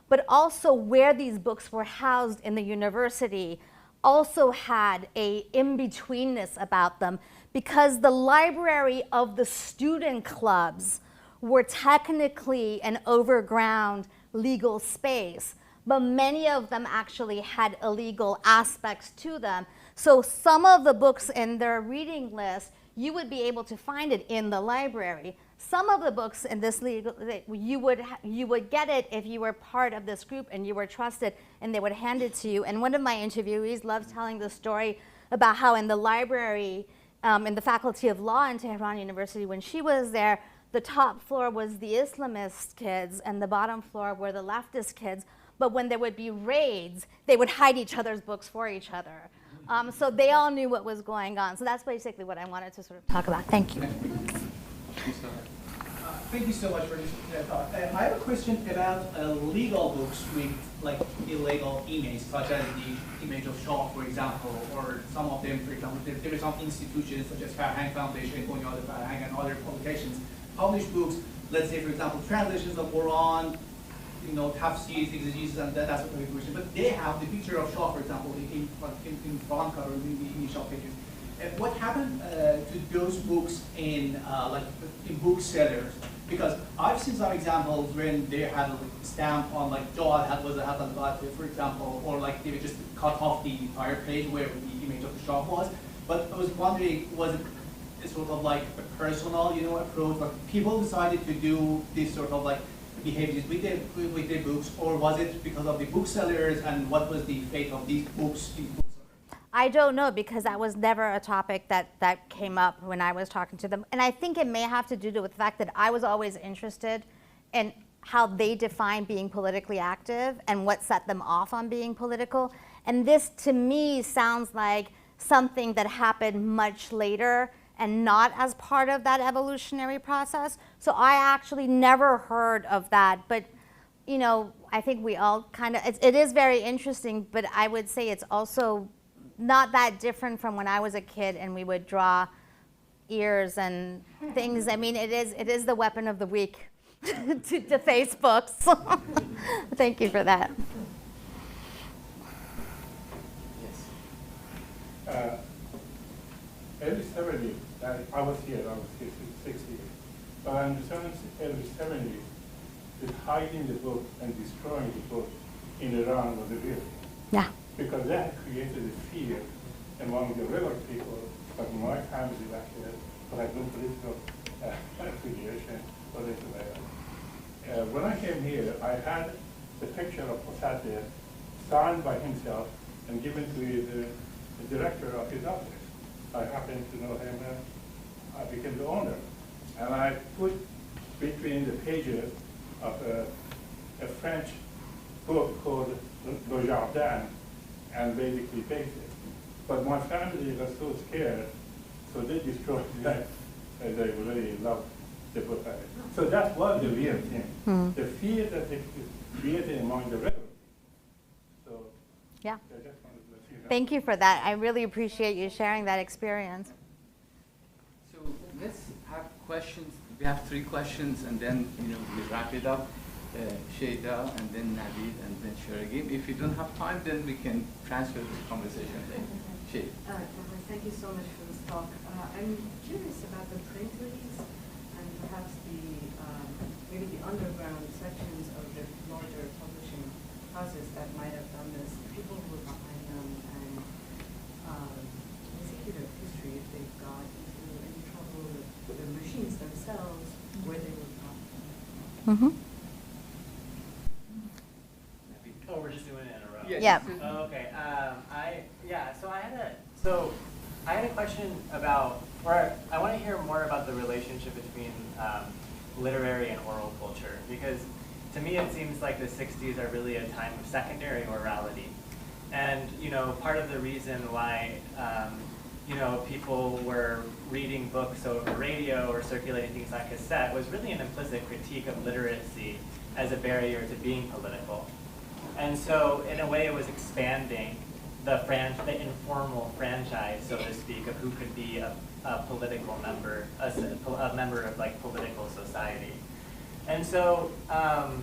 Speaker 2: but also where these books were housed in the university also had a in-betweenness about them, because the library of the student clubs were technically an overground legal space, but many of them actually had illegal aspects to them. So some of the books in their reading list, you would be able to find it in the library. Some of the books in this legal, you would get it if you were part of this group and you were trusted, and they would hand it to you. And one of my interviewees loves telling the story about how in the library, in the Faculty of Law in Tehran University, when she was there, the top floor was the Islamist kids and the bottom floor were the leftist kids. But when there would be raids, they would hide each other's books for each other. So they all knew what was going on. So that's basically what I wanted to sort of talk about. Thank you.
Speaker 5: Thank you so much for this talk. I have a question about legal books with like illegal images, such as the image of Shah, for example, or some of them, for example, there are some institutions such as Farhang Foundation, Bunyad Farhang, and other publications publish books. Let's say, for example, translations of Quran, tafsirs, exegesis, and that sort of information. But they have the picture of Shah, for example, in front cover, in the initial pages. What happened to those books in booksellers? Because I've seen some examples when they had a stamp on like Jawad was a Hasan Ghat, for example, or like they would just cut off the entire page where the image of the Shah was. But I was wondering, was it sort of like a personal, approach, but people decided to do this sort of like behaviors with their books, or was it because of the booksellers, and what was the fate of these books in booksellers?
Speaker 2: I don't know, because that was never a topic that came up when I was talking to them. And I think it may have to do with the fact that I was always interested in how they define being politically active and what set them off on being political. And this, to me, sounds like something that happened much later and not as part of that evolutionary process. So I actually never heard of that. But, I think we all kind of, it is very interesting, but I would say it's also not that different from when I was a kid and we would draw ears and things. I mean, it is the weapon of the weak to face books. Thank you for that.
Speaker 6: Yes. early 70s, I was here 60. But in the early 70s, that hiding the book and destroying the book in Iran was a real thing.
Speaker 2: Yeah.
Speaker 6: Because that created a fear among the regular people, like my family back there, but I don't political affiliation or anything like that. When I came here, I had the picture of Mossadegh signed by himself and given to the director of his office. I happened to know him, I became the owner. And I put between the pages of a French book called Le Jardin and basically baked it. But my family was so scared, so they destroyed that. And they really loved the book. So that was the real thing. The fear that they created among the regular people. So
Speaker 2: Yeah.
Speaker 6: I just wanted to let you know.
Speaker 2: Thank you for that. I really appreciate you sharing that experience.
Speaker 1: So let's have questions. We have 3 questions, and then we wrap it up. Shada, and then Navid, and then Sharagim. If you don't have time, then we can transfer this conversation later. Shada.
Speaker 3: Thank you so much for this talk. I'm curious about the print release and perhaps maybe the underground sections of the larger publishing houses that might have done this, people who were behind them, and basically their history, if they got into any trouble with the machines themselves, where they were from.
Speaker 2: Mm-hmm.
Speaker 7: Oh, we're just doing it in a row.
Speaker 1: Yes.
Speaker 2: Yeah.
Speaker 7: Oh, okay. So I had a question about, or I want to hear more about the relationship between literary and oral culture, because to me it seems like the 60s are really a time of secondary orality, and part of the reason why people were reading books over radio or circulating things on cassette was really an implicit critique of literacy as a barrier to being political. And so, in a way, it was expanding the informal franchise, so to speak, of who could be a political member, a member of like political society. And so, and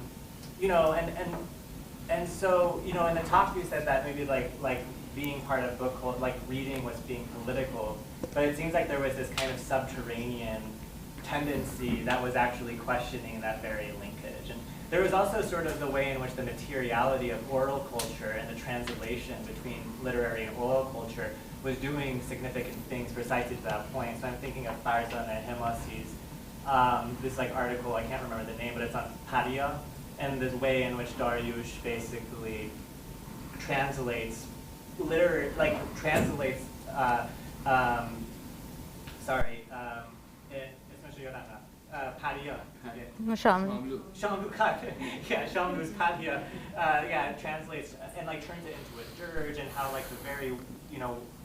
Speaker 7: so, in the talk you said that maybe like being part of book club, like reading was being political, but it seems like there was this kind of subterranean tendency that was actually questioning that very linkage. And there was also sort of the way in which the materiality of oral culture and the translation between literary and oral culture was doing significant things precisely to that point. So I'm thinking of Farzan and Hemasi's, this like article, I can't remember the name, but it's on Padia, and the way in which Dariush basically translates Padia. Shamlu's Padia, translates and like turns it into a dirge, and how like the very,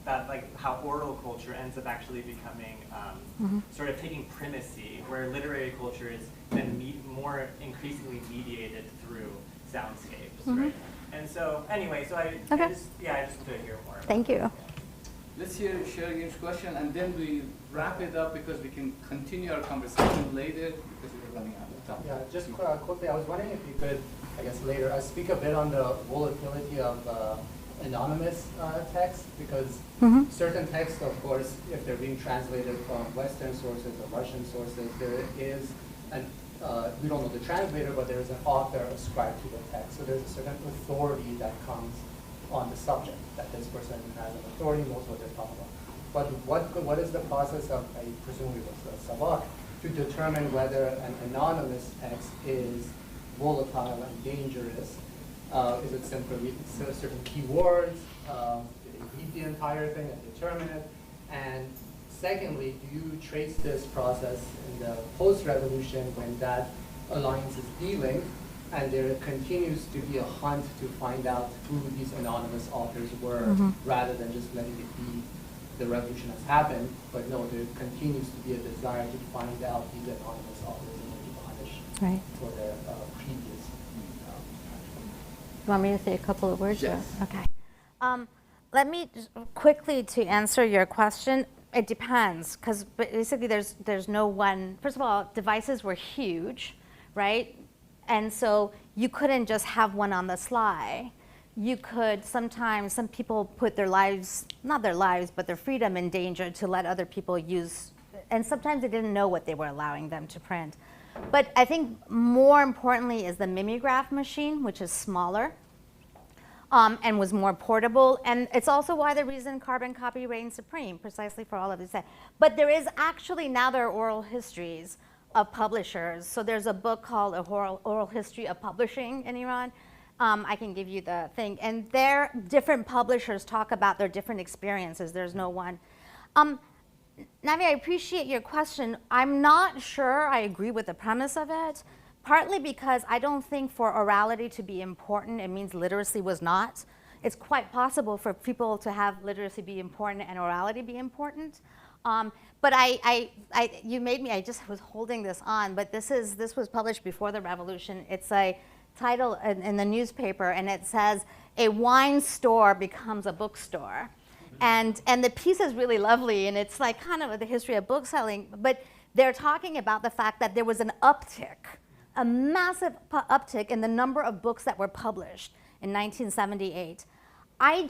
Speaker 7: that like how oral culture ends up actually becoming sort of taking primacy, where literary culture is then more increasingly mediated through soundscapes, right? And so anyway, so I just wanted to hear more.
Speaker 2: Thank you.
Speaker 1: Let's hear Sharagim's question, and then we wrap it up because we can continue our conversation later because we're running out of time.
Speaker 8: Yeah, just quickly, I was wondering if you could, I guess later, speak a bit on the volatility of anonymous text, because certain texts, of course, if they're being translated from Western sources or Russian sources, there is we don't know the translator, but there is an author ascribed to the text. So there's a certain authority that comes on the subject, that this person has an authority, knows what they're talking about. But what is the process of, I presume it was the Savak, to determine whether an anonymous text is volatile and dangerous? Is it simply certain keywords? Do they read the entire thing and determine it? And secondly, do you trace this process in the post-revolution when that alliance is delinked and there continues to be a hunt to find out who these anonymous authors were, rather than just letting it be the revolution has happened, but no, there continues to be a desire to find out these anonymous authors and to punish for their previous
Speaker 2: You want me to say a couple of words?
Speaker 1: Yes.
Speaker 2: Or? Okay. Let me just quickly to answer your question. It depends, because basically there's no one. First of all, devices were huge, right? And so you couldn't just have one on the sly. you could sometimes, some people put their lives, not their lives, but their freedom in danger to let other people use, and sometimes they didn't know what they were allowing them to print. But I think more importantly is the mimeograph machine, which is smaller and was more portable. And it's also why the reason carbon copy reigned supreme, precisely for all of this. But there is actually, now there are oral histories of publishers. So there's a book called A Oral History of Publishing in Iran. I can give you the thing. And there, different publishers talk about their different experiences. There's no one. Navi, I appreciate your question. I'm not sure I agree with the premise of it, partly because I don't think for orality to be important, it means literacy was not. It's quite possible for people to have literacy be important and orality be important. But you made me, I just was holding this on, but this was published before the revolution. It's a title in the newspaper, and it says, "A wine store becomes a bookstore." And the piece is really lovely, and it's like kind of the history of bookselling, but they're talking about the fact that there was an uptick, a massive uptick in the number of books that were published in 1978. I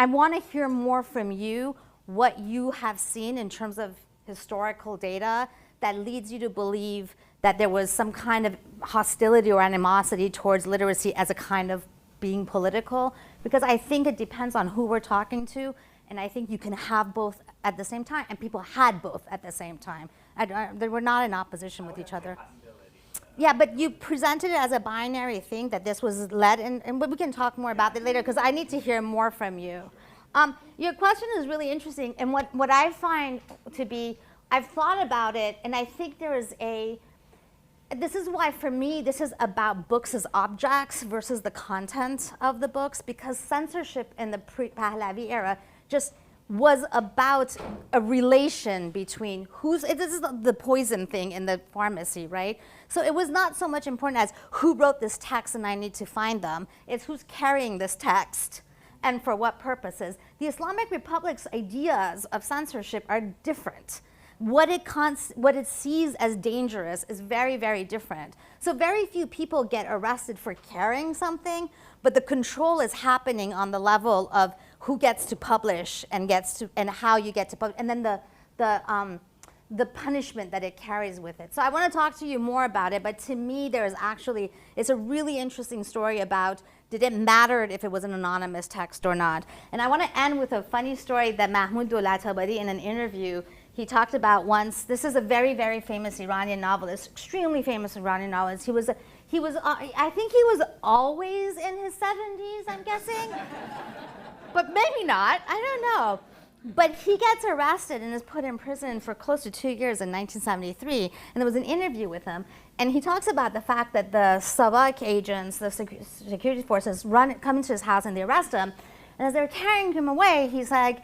Speaker 2: want to hear more from you, what you have seen in terms of historical data that leads you to believe that there was some kind of hostility or animosity towards literacy as a kind of being political, because I think it depends on who we're talking to, and I think you can have both at the same time, and people had both at the same time. They were not in opposition with each other. Yeah, but you presented it as a binary thing, that this was led, and we can talk more about that later, because I need to hear more from you. Your question is really interesting, and what I find to be, I've thought about it, and I think there is this is why, for me, this is about books as objects versus the content of the books, because censorship in the pre-Pahlavi era just was about a relation between this is the poison thing in the pharmacy, right? So it was not so much important as who wrote this text and I need to find them. It's who's carrying this text and for what purposes. The Islamic Republic's ideas of censorship are different. What it sees as dangerous is very, very different. So very few people get arrested for carrying something, but the control is happening on the level of who gets to publish and how you get to publish, and then the punishment that it carries with it. So I want to talk to you more about it, but to me it's a really interesting story about, did it matter if it was an anonymous text or not? And I want to end with a funny story that Mahmoud Dolatabadi, in an interview, he talked about once. This is a very, very famous Iranian novelist, extremely famous Iranian novelist. I think he was always in his 70s, I'm guessing. But maybe not, I don't know. But he gets arrested and is put in prison for close to 2 years in 1973. And there was an interview with him. And he talks about the fact that the Savak agents, the security forces, come into his house and they arrest him. And as they're carrying him away, he's like,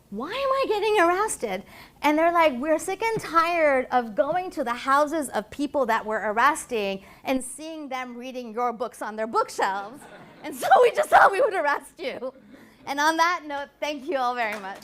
Speaker 2: "Why am I getting arrested?" And they're like, "We're sick and tired of going to the houses of people that we're arresting and seeing them reading your books on their bookshelves. And so we just thought we would arrest you." And on that note, thank you all very much.